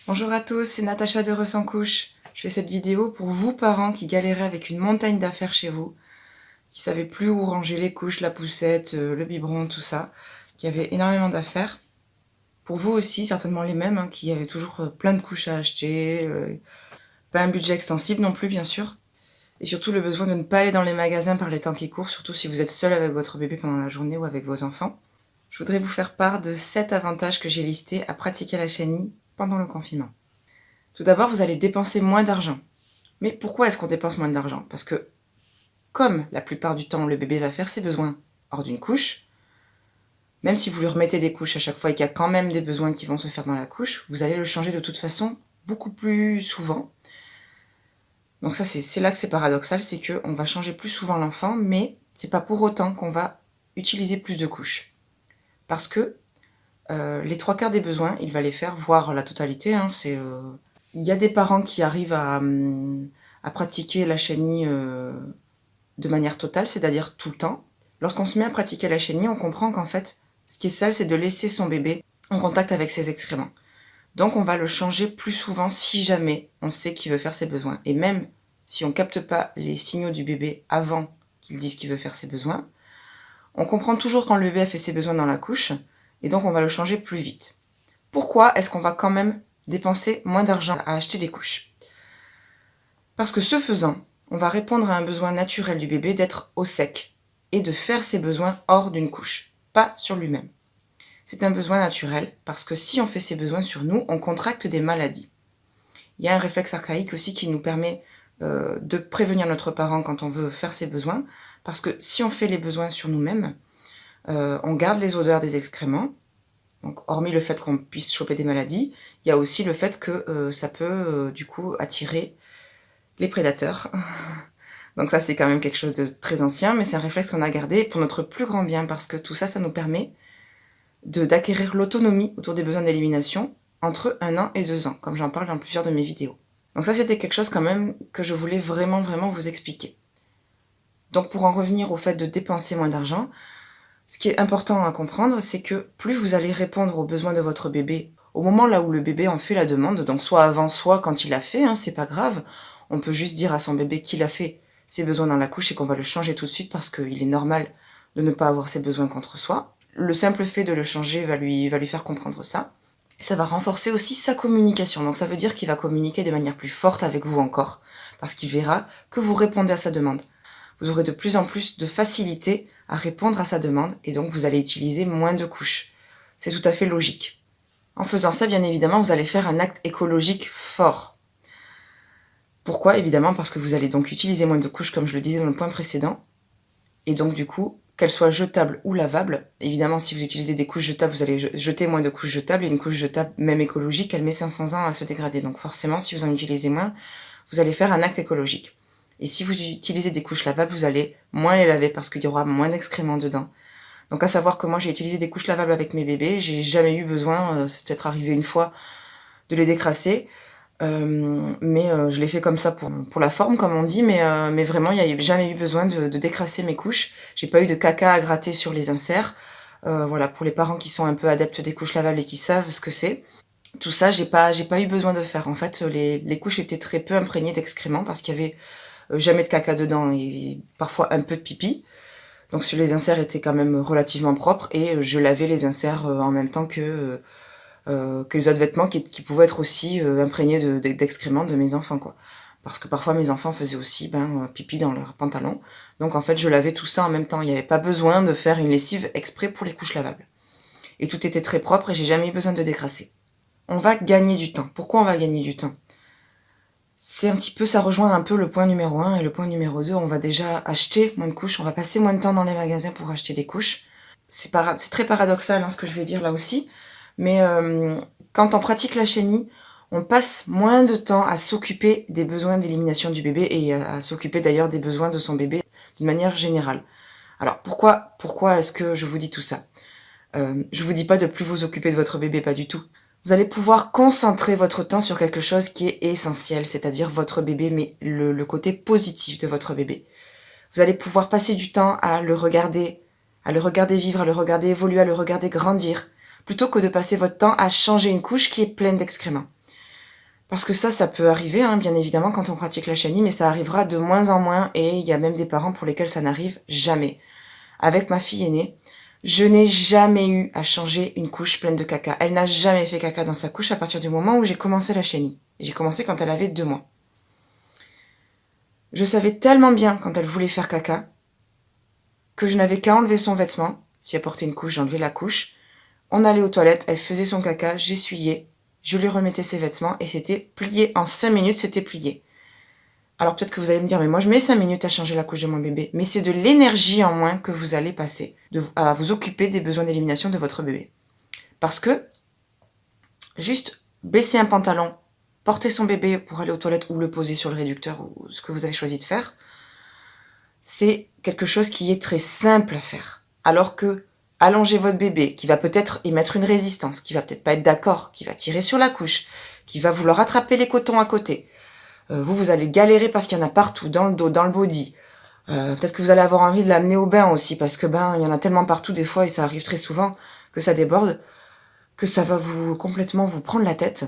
Bonjour à tous, c'est Natacha de Ressens Couche. Je fais cette vidéo pour vous parents qui galéraient avec une montagne d'affaires chez vous, qui savaient plus où ranger les couches, la poussette, le biberon, tout ça, qui avaient énormément d'affaires. Pour vous aussi, certainement les mêmes, qui avaient toujours plein de couches à acheter, pas un budget extensible non plus bien sûr, et surtout le besoin de ne pas aller dans les magasins par les temps qui courent, surtout si vous êtes seul avec votre bébé pendant la journée ou avec vos enfants. Je voudrais vous faire part de 7 avantages que j'ai listés à pratiquer la chenille pendant le confinement. Tout d'abord, vous allez dépenser moins d'argent. Mais pourquoi est-ce qu'on dépense moins d'argent? Parce que, comme la plupart du temps le bébé va faire ses besoins hors d'une couche, même si vous lui remettez des couches à chaque fois et qu'il y a quand même des besoins qui vont se faire dans la couche, vous allez le changer de toute façon beaucoup plus souvent. Donc ça, c'est là que c'est paradoxal, c'est qu'on va changer plus souvent l'enfant, mais c'est pas pour autant qu'on va utiliser plus de couches. Parce que les 3/4 des besoins, il va les faire, voire la totalité. Il y a des parents qui arrivent à pratiquer la chenille de manière totale, c'est-à-dire tout le temps. Lorsqu'on se met à pratiquer la chenille, on comprend qu'en fait, ce qui est sale, c'est de laisser son bébé en contact avec ses excréments. Donc on va le changer plus souvent si jamais on sait qu'il veut faire ses besoins. Et même si on capte pas les signaux du bébé avant qu'il dise qu'il veut faire ses besoins, on comprend toujours quand le bébé a fait ses besoins dans la couche, et donc on va le changer plus vite. Pourquoi est-ce qu'on va quand même dépenser moins d'argent à acheter des couches? Parce que ce faisant, on va répondre à un besoin naturel du bébé d'être au sec et de faire ses besoins hors d'une couche, pas sur lui-même. C'est un besoin naturel parce que si on fait ses besoins sur nous, on contracte des maladies. Il y a un réflexe archaïque aussi qui nous permet de prévenir notre parent quand on veut faire ses besoins, parce que si on fait les besoins sur nous-mêmes, on garde les odeurs des excréments. Donc, hormis le fait qu'on puisse choper des maladies, il y a aussi le fait que ça peut du coup attirer les prédateurs. Donc ça, c'est quand même quelque chose de très ancien, mais c'est un réflexe qu'on a gardé pour notre plus grand bien, parce que tout ça, ça nous permet d'acquérir l'autonomie autour des besoins d'élimination entre 1 an et 2 ans, comme j'en parle dans plusieurs de mes vidéos. Donc ça, c'était quelque chose quand même que je voulais vraiment vous expliquer. Donc pour en revenir au fait de dépenser moins d'argent, ce qui est important à comprendre, c'est que plus vous allez répondre aux besoins de votre bébé au moment là où le bébé en fait la demande, donc soit avant, soit quand il l'a fait, c'est pas grave, on peut juste dire à son bébé qu'il a fait ses besoins dans la couche et qu'on va le changer tout de suite parce qu'il est normal de ne pas avoir ses besoins contre soi. Le simple fait de le changer va lui faire comprendre ça. Ça va renforcer aussi sa communication, donc ça veut dire qu'il va communiquer de manière plus forte avec vous encore, parce qu'il verra que vous répondez à sa demande. Vous aurez de plus en plus de facilité à répondre à sa demande et donc vous allez utiliser moins de couches. C'est tout à fait logique. En faisant ça, bien évidemment, vous allez faire un acte écologique fort. Pourquoi? Évidemment parce que vous allez donc utiliser moins de couches, comme je le disais dans le point précédent, et donc du coup, qu'elles soient jetables ou lavables, évidemment si vous utilisez des couches jetables, vous allez jeter moins de couches jetables, et une couche jetable, même écologique, elle met 500 ans à se dégrader, donc forcément si vous en utilisez moins, vous allez faire un acte écologique. Et si vous utilisez des couches lavables, vous allez moins les laver parce qu'il y aura moins d'excréments dedans. Donc à savoir que moi j'ai utilisé des couches lavables avec mes bébés, j'ai jamais eu besoin, c'est peut-être arrivé une fois, de les décrasser, mais je l'ai fait comme ça pour la forme comme on dit, mais vraiment il n'y a jamais eu besoin de décrasser mes couches. J'ai pas eu de caca à gratter sur les inserts. Voilà, pour les parents qui sont un peu adeptes des couches lavables et qui savent ce que c'est. Tout ça, j'ai pas eu besoin de faire. En fait, les couches étaient très peu imprégnées d'excréments parce qu'il y avait jamais de caca dedans et parfois un peu de pipi. Donc les inserts étaient quand même relativement propres et je lavais les inserts en même temps que les autres vêtements qui pouvaient être aussi imprégnés d'excréments de mes enfants, quoi. Parce que parfois mes enfants faisaient aussi pipi dans leurs pantalons. Donc en fait je lavais tout ça en même temps. Il n'y avait pas besoin de faire une lessive exprès pour les couches lavables. Et tout était très propre et j'ai jamais eu besoin de décrasser. On va gagner du temps. Pourquoi on va gagner du temps? C'est un petit peu, ça rejoint un peu le point numéro 1 et le point numéro 2. On va déjà acheter moins de couches, on va passer moins de temps dans les magasins pour acheter des couches. C'est très paradoxal ce que je vais dire là aussi, mais quand on pratique la chenille, on passe moins de temps à s'occuper des besoins d'élimination du bébé et à s'occuper d'ailleurs des besoins de son bébé d'une manière générale. Alors pourquoi est-ce que je vous dis tout ça? Je vous dis pas de plus vous occuper de votre bébé, pas du tout. Vous allez pouvoir concentrer votre temps sur quelque chose qui est essentiel, c'est-à-dire votre bébé, mais le côté positif de votre bébé. Vous allez pouvoir passer du temps à le regarder vivre, à le regarder évoluer, à le regarder grandir, plutôt que de passer votre temps à changer une couche qui est pleine d'excréments. Parce que ça peut arriver, hein, bien évidemment, quand on pratique la chenille, mais ça arrivera de moins en moins, et il y a même des parents pour lesquels ça n'arrive jamais. Avec ma fille aînée, je n'ai jamais eu à changer une couche pleine de caca. Elle n'a jamais fait caca dans sa couche à partir du moment où j'ai commencé la chenille. J'ai commencé quand elle avait 2 mois. Je savais tellement bien quand elle voulait faire caca que je n'avais qu'à enlever son vêtement. Si elle portait une couche, j'enlevais la couche. On allait aux toilettes, elle faisait son caca, j'essuyais, je lui remettais ses vêtements et c'était plié. En 5 minutes, c'était plié. Alors peut-être que vous allez me dire, mais moi je mets 5 minutes à changer la couche de mon bébé. Mais c'est de l'énergie en moins que vous allez passer à vous occuper des besoins d'élimination de votre bébé. Parce que juste baisser un pantalon, porter son bébé pour aller aux toilettes ou le poser sur le réducteur ou ce que vous avez choisi de faire, c'est quelque chose qui est très simple à faire. Alors que allonger votre bébé, qui va peut-être émettre une résistance, qui va peut-être pas être d'accord, qui va tirer sur la couche, qui va vouloir attraper les cotons à côté, vous allez galérer parce qu'il y en a partout, dans le dos, dans le body. Peut-être que vous allez avoir envie de l'amener au bain aussi, parce que il y en a tellement partout des fois, et ça arrive très souvent, que ça déborde, que ça va complètement vous prendre la tête.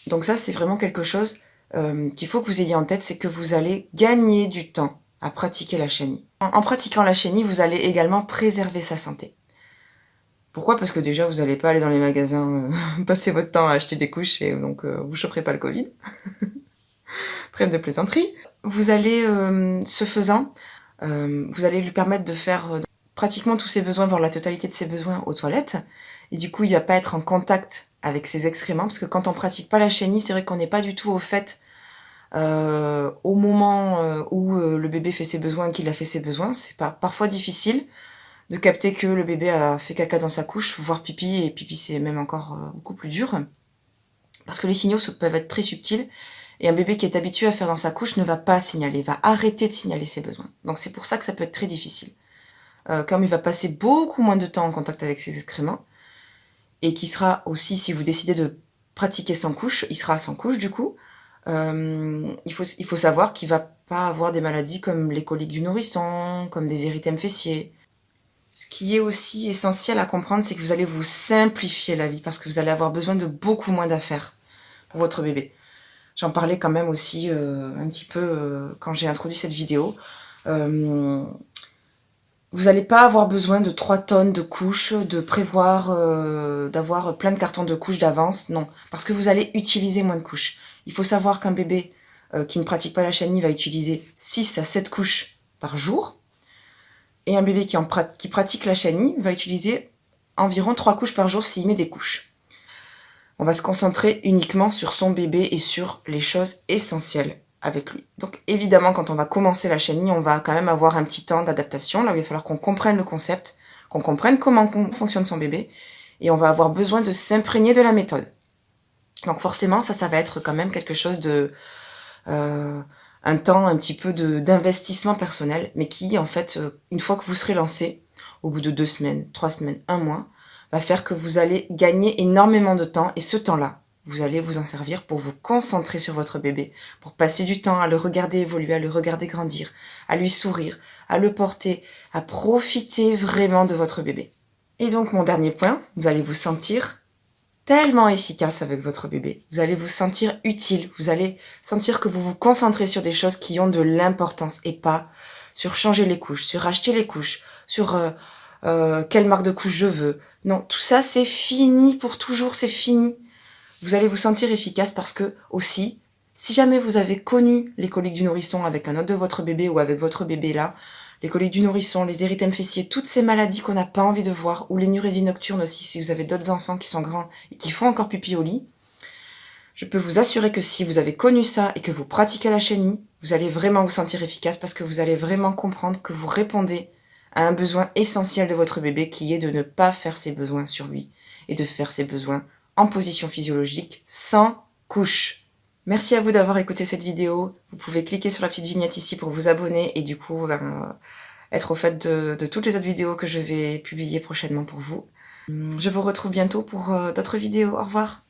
Donc ça, c'est vraiment quelque chose qu'il faut que vous ayez en tête, c'est que vous allez gagner du temps à pratiquer la chenille. En pratiquant la chenille, vous allez également préserver sa santé. Pourquoi ? Parce que déjà, vous n'allez pas aller dans les magasins passer votre temps à acheter des couches et donc vous choperez pas le Covid. Trêve de plaisanterie. Vous allez, ce faisant, vous allez lui permettre de faire pratiquement tous ses besoins, voire la totalité de ses besoins aux toilettes. Et du coup, il va pas être en contact avec ses excréments, parce que quand on pratique pas la chenille, c'est vrai qu'on n'est pas du tout au fait au moment où le bébé fait ses besoins, qu'il a fait ses besoins. C'est parfois difficile de capter que le bébé a fait caca dans sa couche, voire pipi, et pipi c'est même encore beaucoup plus dur, parce que les signaux peuvent être très subtils, et un bébé qui est habitué à faire dans sa couche ne va pas signaler, va arrêter de signaler ses besoins. Donc c'est pour ça que ça peut être très difficile. Comme il va passer beaucoup moins de temps en contact avec ses excréments, et qui sera aussi, si vous décidez de pratiquer sans couche, il sera sans couche du coup, il faut savoir qu'il va pas avoir des maladies comme les coliques du nourrisson, comme des érythèmes fessiers. Ce qui est aussi essentiel à comprendre, c'est que vous allez vous simplifier la vie parce que vous allez avoir besoin de beaucoup moins d'affaires pour votre bébé. J'en parlais quand même aussi un petit peu quand j'ai introduit cette vidéo. Vous n'allez pas avoir besoin de 3 tonnes de couches, de prévoir d'avoir plein de cartons de couches d'avance, non. Parce que vous allez utiliser moins de couches. Il faut savoir qu'un bébé qui ne pratique pas la chenille va utiliser 6 à 7 couches par jour. Et un bébé qui pratique la chenille va utiliser environ 3 couches par jour s'il met des couches. On va se concentrer uniquement sur son bébé et sur les choses essentielles avec lui. Donc évidemment, quand on va commencer la chenille, on va quand même avoir un petit temps d'adaptation, là où il va falloir qu'on comprenne le concept, qu'on comprenne comment fonctionne son bébé, et on va avoir besoin de s'imprégner de la méthode. Donc forcément, ça va être quand même quelque chose de... un temps un petit peu d'investissement personnel, mais qui, en fait, une fois que vous serez lancé, au bout de 2 semaines, 3 semaines, 1 mois, va faire que vous allez gagner énormément de temps, et ce temps-là, vous allez vous en servir pour vous concentrer sur votre bébé, pour passer du temps à le regarder évoluer, à le regarder grandir, à lui sourire, à le porter, à profiter vraiment de votre bébé. Et donc, mon dernier point, vous allez vous sentir tellement efficace avec votre bébé. Vous allez vous sentir utile. Vous allez sentir que vous vous concentrez sur des choses qui ont de l'importance et pas sur changer les couches, sur acheter les couches, sur quelle marque de couche je veux. Non, tout ça, c'est fini pour toujours, c'est fini. Vous allez vous sentir efficace parce que, aussi, si jamais vous avez connu les coliques du nourrisson avec un autre de votre bébé ou avec votre bébé là, les coliques du nourrisson, les érythèmes fessiers, toutes ces maladies qu'on n'a pas envie de voir, ou l'énurésie nocturne aussi, si vous avez d'autres enfants qui sont grands et qui font encore pipi au lit, je peux vous assurer que si vous avez connu ça et que vous pratiquez la chenille, vous allez vraiment vous sentir efficace parce que vous allez vraiment comprendre que vous répondez à un besoin essentiel de votre bébé qui est de ne pas faire ses besoins sur lui et de faire ses besoins en position physiologique sans couche. Merci à vous d'avoir écouté cette vidéo. Vous pouvez cliquer sur la petite vignette ici pour vous abonner et du coup être au fait de toutes les autres vidéos que je vais publier prochainement pour vous. Je vous retrouve bientôt pour d'autres vidéos. Au revoir.